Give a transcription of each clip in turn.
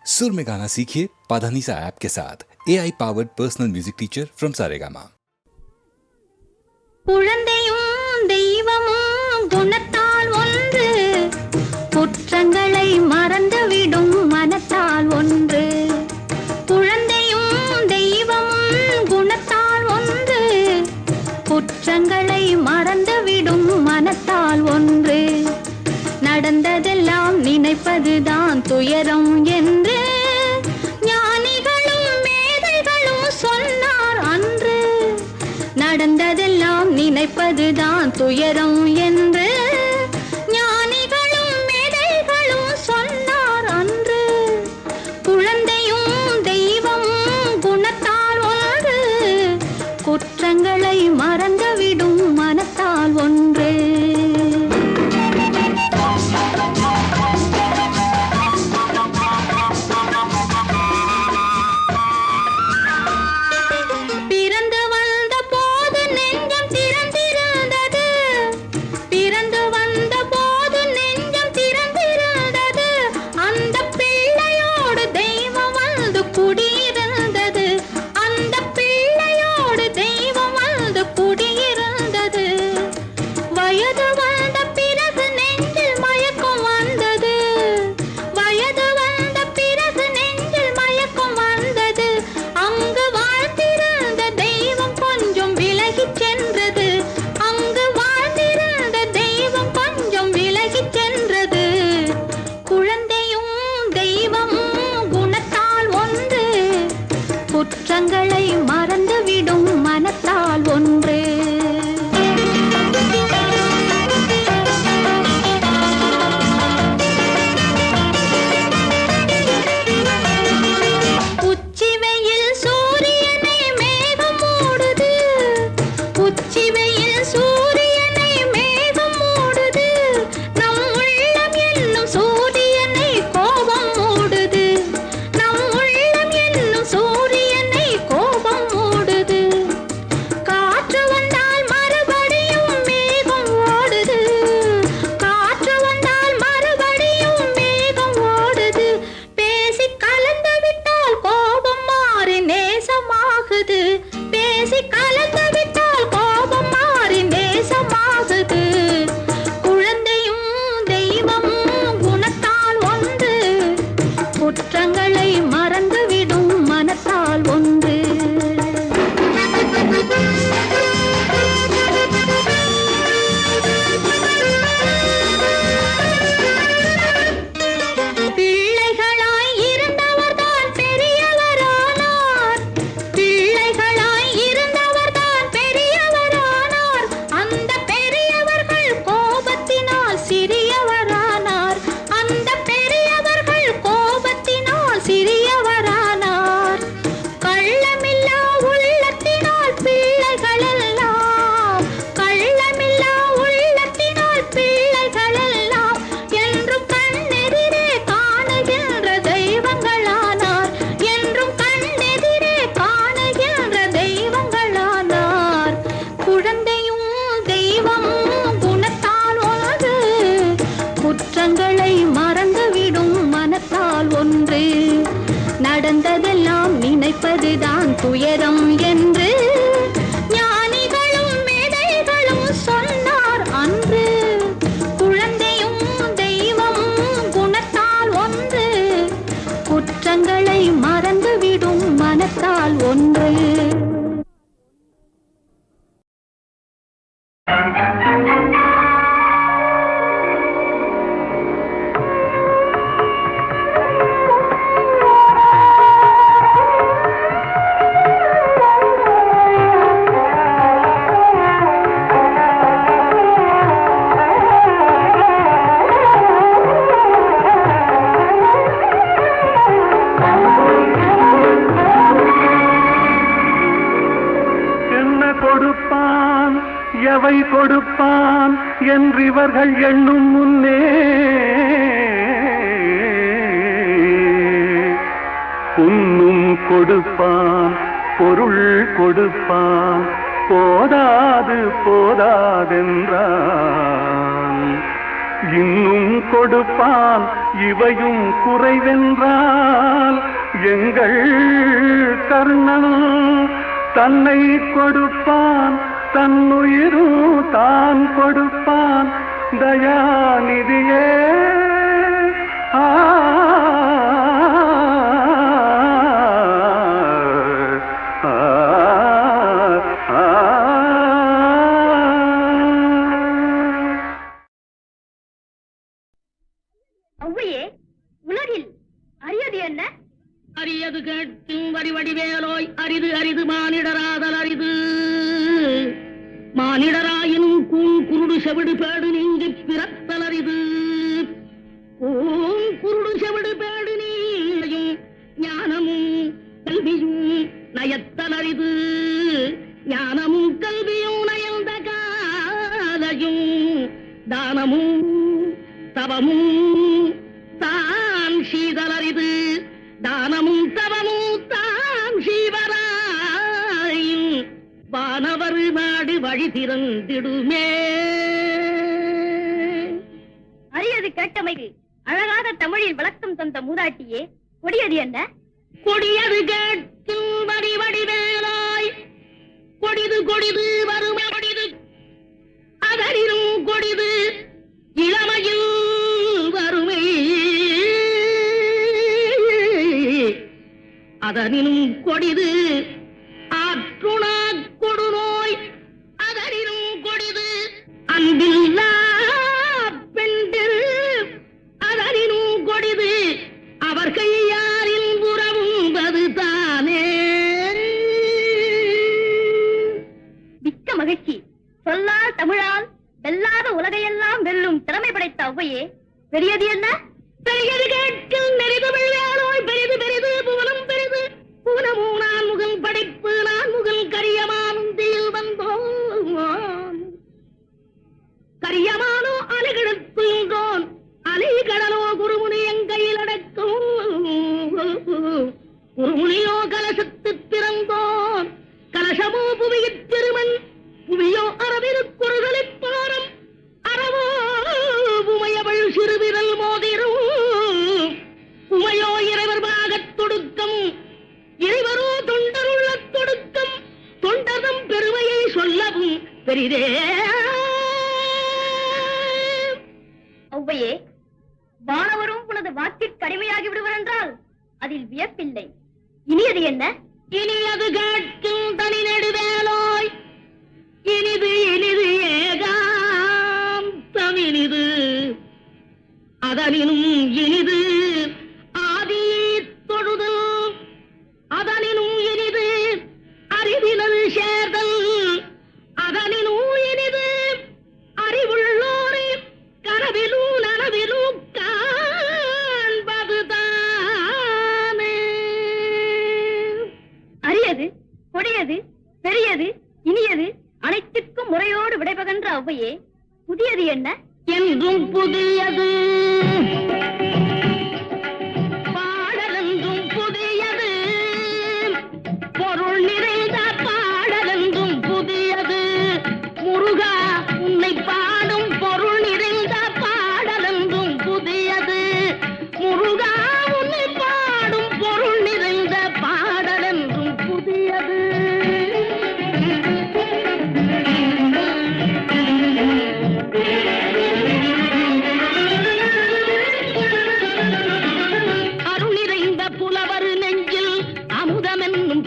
सुर में गाना सीखिए पाधानीसा ऐप के साथ AI powered personal music teacher from Saregama. குழந்தையும் தெய்வமும் குணத்தால் ஒன்று, குற்றங்களை மறந்துவிடும் மனத்தால் ஒன்று. குழந்தையும் தெய்வமும் குணத்தால் ஒன்று, குற்றங்களை மறந்துவிடும் மனத்தால் ஒன்று. நடந்ததெல்லாம் நினைப்பதுதான் துயரம் என்று ஞானிகளும் மேதைகளும் சொன்னார் அன்று. நடந்ததெல்லாம் நினைப்பதுதான் துயரம் என்று ஞானிகளும் மேதைகளும் சொன்னார் அன்று. குழந்தையும் தெய்வமும் குணத்தால் ஒன்று, குற்றங்களை மறந்துவிடும் மனத்தால் ஒன்று. குற்றங்களை மறந்துவிடும் மனத்தால் ஒன்று. உச்சி வெயில் சூரியனை மேகம் மூடுது, உச்சி வெயில் சூரியனை மேகம் மூடுது. நம் உள்ளம் என்னும் சூரியனை கோபம் மூடுது, நம் உள்ளம் என்னும் சூரியனை கோபம் மூடுது. காற்று வந்தால் மறுபடியும் மேகம் ஓடுது, காற்று வந்தால் மறுபடியும் மேகம் ஓடுது. பேசி கலந்து விட்டால் கோபம் மாறி நேசமாகுது, பேசி கலந்து விட்டால் கோபம் மாறி நேசமாகுது. குழந்தையும் தெய்வமும் குணத்தால் ஒன்று, குற்றங்களை மறந்துவிடும் மனத்தால் ஒன்று. பிள்ளைகளாய் இருந்தவர்தான் பெரியவரானார், பிள்ளைகளாய் இருந்தவர்தான் பெரியவரானார். அந்த பெரியவர்கள் கோபத்தினால் சிறியவரானார், அந்த பெரியவர்கள் கோபத்தினால் சிறியவரானார். கள்ளமில்லா உள்ளத்தினால் பிள்ளைகளெல்லாம், கள்ளமில்லா உள்ளத்தினால் பிள்ளைகளெல்லாம் என்றும் கண்ணெதிரே காணுகின்ற தெய்வங்களானார், என்றும் கண்ணெதிரே காணுகின்ற தெய்வங்களானார். குழந்தையும் தெய்வமும் குணத்தால் ஒன்று, குற்றங்களை மறந்துவிடும் மனத்தால் ஒன்று. நடந்ததெல்லாம் நினைப்பதுதான் துயரம் என்று ஞானிகளும் மேதைகளும் சொன்னார் அன்று. குழந்தையும் தெய்வமும் குணத்தால் ஒன்று, குற்றங்களை மறந்துவிடும் மனத்தால் ஒன்று. கொடுப்பான் எவை கொடுப்பான் என்றிவர்கள் எண்ணும் முன்னே புண்ணும் கொடுப்பான் பொருள் கொடுப்பான் போதாது போதாதென்றான் இன்னும் கொடுப்பான் இவையும் குறைவென்றான் எங்கள் கர்ணன் தன்னை கொடுப்பான், தன்னுயிரும் தான் கொடுப்பான், தயாநிதியே. ஆ ஒவ்வையே, உலகில் அரியது என்ன? அரியது கேட்கும் வடிவடிவேலோய், அரிது அரிது மானிடராதல் அரிது. மானிடராயினும் குருடு செவிடு பேடு நீங்கி பிறத்தல் அரிது. குருடு செவிடு பேடு நீயும் ஞானமும் கல்வியும் நயத்தல் அரிது. ஞானமும் கல்வியும் நயந்த காலையும் தானமும் தவமும் தான் சீதலரிது. தானமும் தவமும் தான் சீவராயும் வானவர் நாடு வழி திறந்திடுமே. அரியது கேட்டமைக்கு அழகாக தமிழில் விளக்கம் தந்த மூதாட்டியே, கொடியது என்ன? கொடியது கேட்கும் வடிவடிவேலாய், கொடிது கொடிது வறுமை கொடிது, அதனிலும் கொடிது இளமையில் வறுமை, அதனினும் கொடிது ஆற்றுணா கொடுநோய், அதனினும் கொடிது அன்பில்லா பெண்டில், அதனினும் கொடிது அவர் கையாரில் உறவும்பது தானே. மிக்க மகிழ்ச்சி. சொல்லால் தமிழால் வெல்லாத உலகையெல்லாம் வெல்லும் திறமை படைத்த ஒவ்வையே, பெரியது என்ன? பெரியது கேட்கும் நெறிதமிழ் வேலோய், பெரிது பெரிது புவனம் பெரிது. புவனமும் நான் முகல் படைப்பு, நான் முகல் கரியமானும் தீயில் வந்தோம். கரியமானோ அலைகிழத்துங்கோன், அலை கடலோ குருமுனி எங்கையில் அடக்கும். குருமுனியோ கலசத்து பிறந்தோன், கலசமோ புவியிற் திருமண், புவியோ அரவிருக்குறுதலிப் பாரம், அறவோ உமையவள் சிறுவிரல் மோதிரும். உமையோ இறைவர் பாகத் தொடுக்கம், இறைவரோ தொண்டருள்ள தொடுக்கம், தொண்டர்தம் பெருமையை சொல்லவும் பெரிதே. ஒவ்வையே, வானவரும் உனது வாக்கிற்கு அடிமையாகி விடுவர் என்றால் அதில் வியப்பில்லை. இனியது என்ன? இனியது கேட்கும் தனி நெடுவேலோய், இனிது இனிது ஏகாந்தம் இனிது, அதனினும் இனிது ஆதி தொழுதல், அதனினும் இனிது அறிவினல் சேர்தல், அதனினும் இனிது அறிவுள்ளோரை கனவிலும் நனவிலும் காண்பது தானே. அரியது, கொடியது, பெரியது, இனியது அனைத்திற்கும் முறையோடு விடைபகன்ற ஒவ்வையே, புதியது என்ன? என்றும் புதியது பாடலென்றும் புதியது, பொருள் நிறைந்த பாடலென்றும் புதியது. முருகா உன்னை பாடும் பொருள் நிறைந்த பாடலென்றும் புதியது. முருகா உன்னை பாடும் பொருள் நிறைந்த பாடலென்றும் புதியது.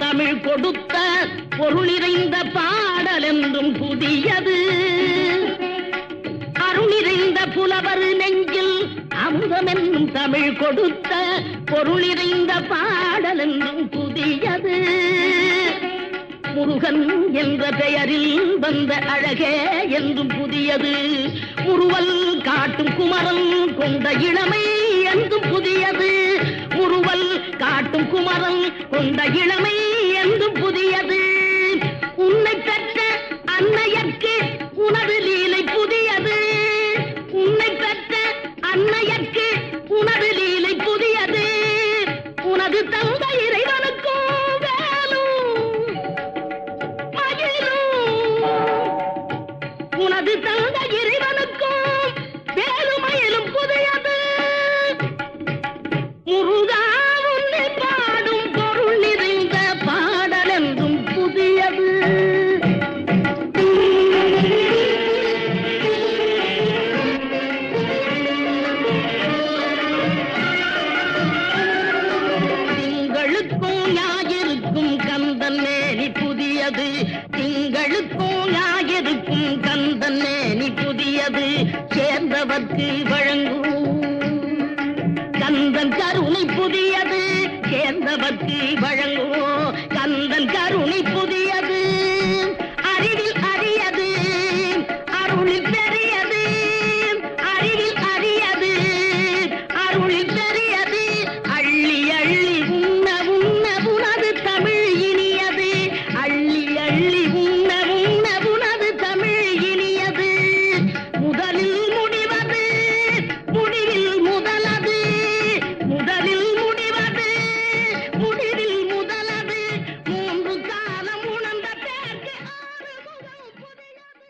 தமிழ் கொடுத்த பொருள் நிறைந்த பாடல் என்றும் புதியது. அருள் நிறைந்த புலவர் நெஞ்சில் அமுதம் என்னும் தமிழ் கொடுத்த பொருள் நிறைந்த பாடல் என்றும் புதியது. முருகன் என்ற பெயரில் வந்த அழகே என்றும் புதியது. முறுவல் காட்டும் குமரன் கொண்ட இளமை என்றும் புதியது. முறுவல் காட்டும் குமரன் கொண்ட இளமை என்றும் புதியது. உன்னை பெற்ற அன்னையர்க்கு உனது லீலை புதியது. உன்னை பெற்ற அன்னையர்க்கு உனது லீலை புதியது. உனது தந்தை இறைவனுக்கும் வேலும் மயிலும். உனது தந்தை இறைவனுக்கும் வேலுமயிலும் புதியது. முருகா உன்னை பாடும் திங்களுக்கும் ஞாயிறுக்கும் கந்தன் மேனி புதியது, திங்களுக்கும் ஞாயிறுக்கும் கந்தன் மேனி புதியது, சேர்ந்தவர்க்கு வழங்கும் கந்தன் கருணை புதியது, சேர்ந்தவர்க்கு வழங்கும் கந்தன் கருணை புதியது, அறிவில் அரியது அருளில் பெரியது, அறிவில் அரியது அருளில் பெரியது, அள்ளி அள்ளி உண்ண உண்ண உனது தமிழ் இனியது, அள்ளி அள்ளி உண்ண உண்ண உனது தமிழ் இனியது, முதலில் முடிவது முடிவில் முதலது, முதலில் முடிவது முடிவில் முதலது, மூன்று காலம் உணர்ந்த பேர்க்கு ஆறு முகம் புதியது.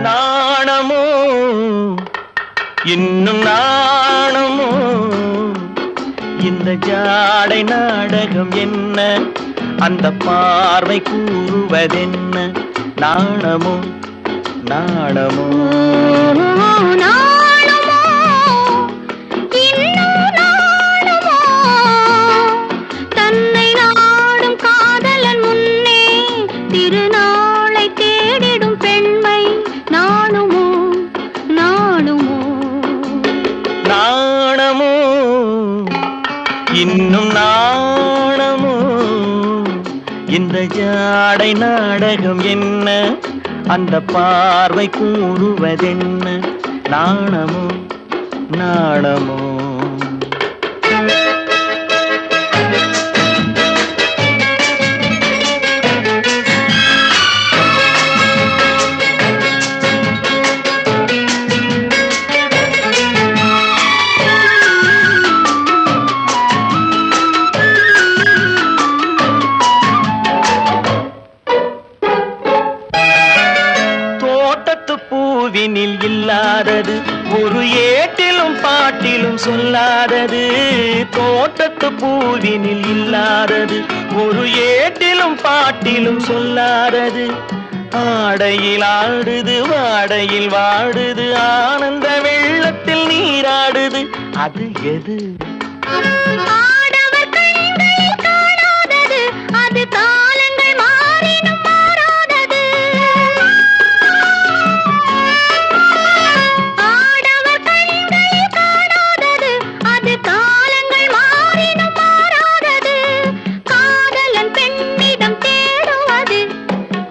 நாணமோ இன்னும் நாணமோ, இந்த ஜாடை நாடகம் என்ன, அந்த பார்வை கூறுவதென்ன, நாணமோ நாணமோ நாணமோ இன்னும் நாணமோ, தன்னை நாடும் காதலன் முன்னே திருநாளை தேடிடும் பெண்மை, நாணுமோ நாணுமோ நாணமோ இன்னும் நாணமோ, இந்த ஜாடை நாடகம் என்ன, அந்த பார்வை கூறுவதென்ன, நாணமோ நாணமோ. தோட்டத்து பூவினில் இல்லாதது, ஒரு ஏட்டிலும் பாட்டிலும் சொல்லாதது, தோட்டத்து பூவினில் இல்லாதது, ஒரு ஏட்டிலும் பாட்டிலும் சொல்லாதது, ஆடையில் ஆடுது வாடையில் வாடுது, ஆனந்த வெள்ளத்தில் நீராடுது, அது எது? ஆடவர் கண்களில் காணாதது, அது காலங்கள் மாறினும் மாறாதது, ஆடவர் கண்களில் காணாதது, அது காலங்கள் மாறினும் மாறாதது, காதலன் பெண்ணிடம் தேடுவது,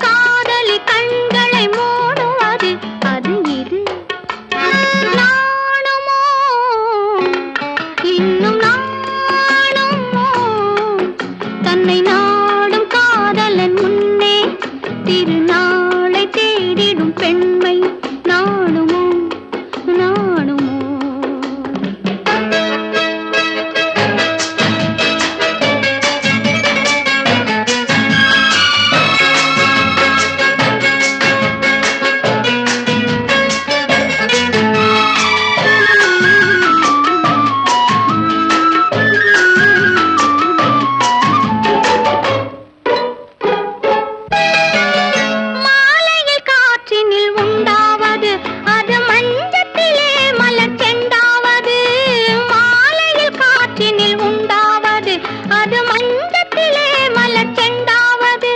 காதலி கண்களை மூடுவது, அது இது. நாணுமோ இன்னும் நாணுமோ, தன்னை நாடும் காதலன் முன்னே திருநாளை தேடிடும் பெண்மை, நாணுமோ நாணுமோ. மாலையில் காற்றினில் உண்டாவது, அது மஞ்சத்திலே மலர் செண்டாவது, மாலையில் காற்றினில் உண்டாவது, அது மஞ்சத்திலே மலர் செண்டாவது,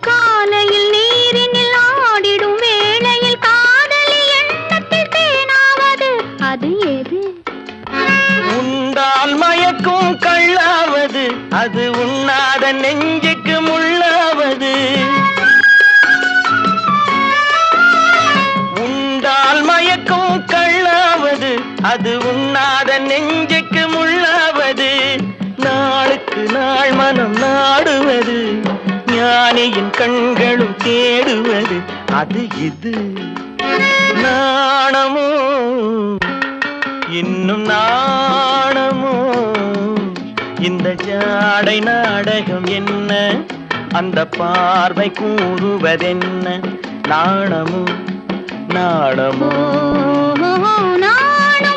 காலையில் நீரினில் ஆடிடும் வேளையில் காதலி எண்ணத்தில் தேனாவது, அது எது? உண்டால் மயக்கும் கள்ளாவது, அது உண்ணாத நெஞ்சுக்கு முள்ளாவது, உண்டால் மயக்கும் கள்ளாவது, அது உண்ணாத நெஞ்சுக்கு முள்ளாவது, நாளுக்கு நாள் மனம் நாடுவது, ஞானியின் கண்களும் தேடுவது, அது இது. நாணமோ இன்னும் நாணமோ, இந்த ஜாடை நாடகம் என்ன, அந்த பார்வை கூறுவதென்ன, நாணமோ நாணமோ நாணமோ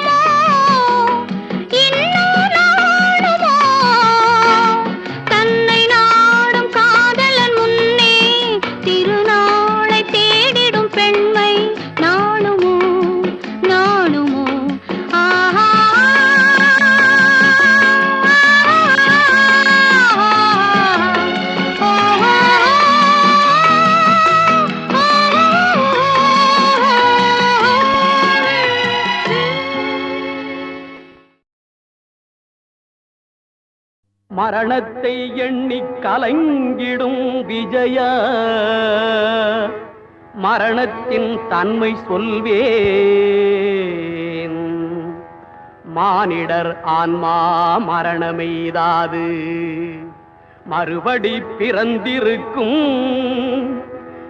மரணத்தை எண்ணி கலங்கிடும் விஜய மரணத்தின் தன்மை சொல்வேன். மானிடர் ஆன்மா மரணமெய்தாது மறுபடி பிறந்திருக்கும்.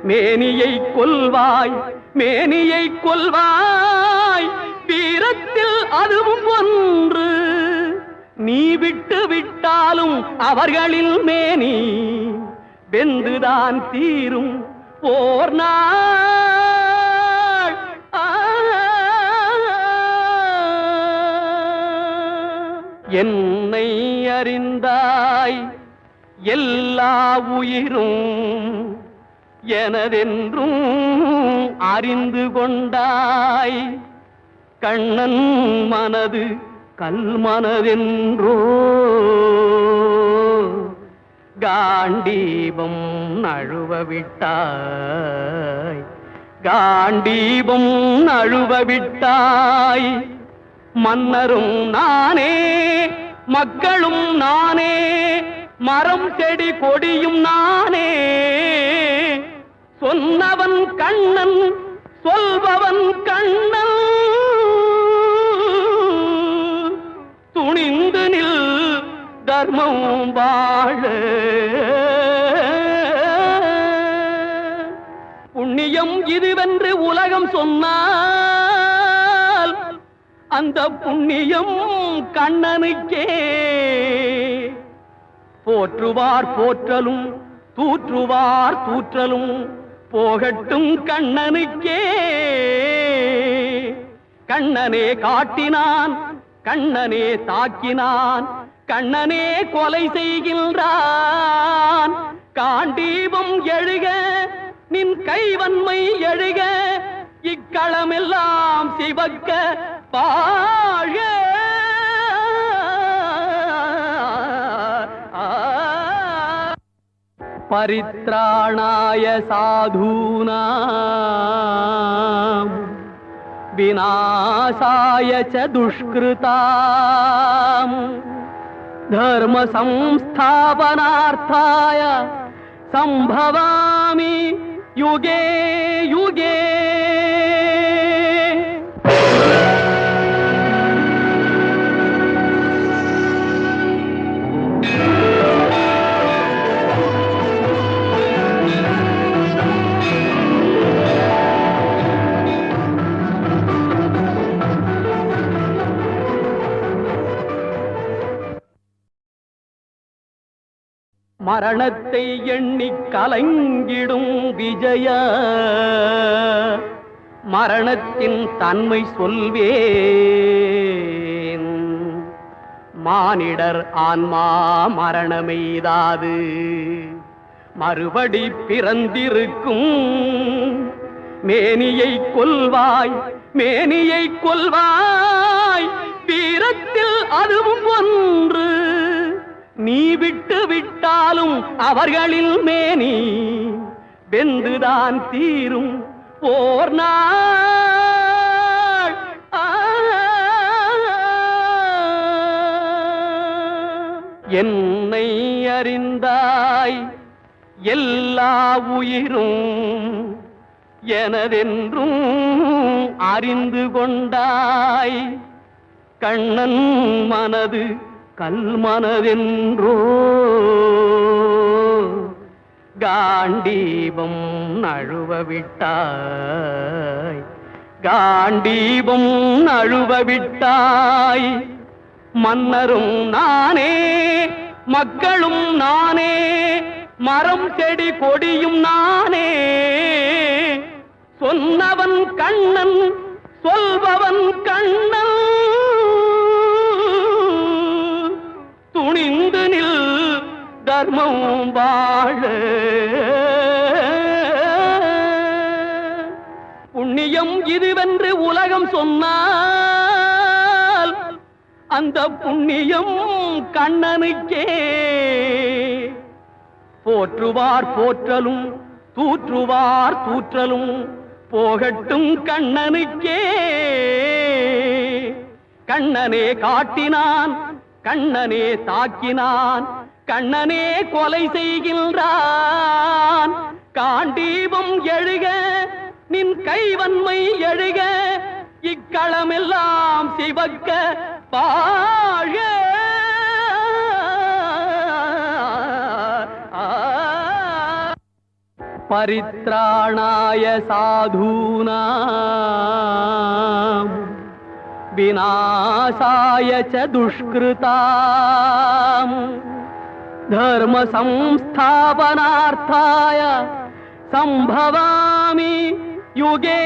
மேனியை கொல்வாய் மேனியை கொல்வாய் வீரத்தில் அதுவும் ஒன்று. நீ விட்டு விட்டாலும் அவர்களில் மேனி வெந்துதான் தீரும் போர் நாள். என்னை அறிந்தாய் எல்லா உயிரும் எனதென்றும் அறிந்து கொண்டாய். கண்ணன் மனது கல்மனதென்றோ காண்டீபம் நழுவ விட்டாய். காண்டீபம் நழுவ விட்டாய். மன்னரும் நானே மக்களும் நானே மரம் செடி கொடியும் நானே. சொன்னவன் கண்ணன் சொல்பவன் கண்ணன். துணிந்து நில் தர்மம் வாழ. புண்ணியம் இதுவென்று உலகம் சொன்னால் அந்த புண்ணியம் கண்ணனுக்கே. போற்றுவார் போற்றலும் தூற்றுவார் தூற்றலும் போகட்டும் கண்ணனுக்கே. கண்ணனே காட்டினான் கண்ணனே தாக்கினான் கண்ணனே கொலை செய்கின்றான். காண்டீபம் எழுக நின் கைவன்மை எழுக இக்களமெல்லாம் சிவக்க பாழ. பரித்ராணாய சாதூனாம் விநாசாய ச துஷ்கிருதாம் தர்ம சம்ஸ்தாபனார்த்தாய சம்பவாமி யுகே யுகே. மரணத்தை எண்ணி கலங்கிடும் விஜய மரணத்தின் தன்மை சொல்வேன். மானிடர் ஆன்மா மரணமெய்தாது மறுபடி பிறந்திருக்கும். மேனியை கொல்வாய் மேனியை கொல்வாய் வீரத்தில் அதுவும் ஒன்று. நீ விட்டு விட்டாலும் அவர்களில் மேனி வெந்துதான் தீரும் போர் நாள். என்னை அறிந்தாய் எல்லா உயிரும் எனதென்றும் அறிந்து கொண்டாய். கண்ணன் மனது கல்மனதென்றோ காண்டீபம் நழுவ விட்டாய். காண்டீபம் நழுவ விட்டாய். மன்னரும் நானே மக்களும் நானே மரம் செடி கொடியும் நானே. சொன்னவன் கண்ணன் சொல்பவன் கண்ணன். துணிந்து நில் தர்மம் வாழ. புண்ணியம் இதுவென்று உலகம் சொன்னால் அந்த புண்ணியம் கண்ணனுக்கே. போற்றுவார் போற்றலும் தூற்றுவார் தூற்றலும் போகட்டும் கண்ணனுக்கே. கண்ணனே காட்டினான் கண்ணனே தாக்கினான் கண்ணனே கொலை செய்கின்றான். காண்டீபம் எழுக, நின் கைவன்மை எழுக, இக்களமெல்லாம் சிவக்க வாழ. பரித்ராணாய சாதூனாம் விநாசாய ச துஷ்கிருதாம் தர்ம சம்ஸ்தாபனார்த்தாய சம்பவாமி யுகே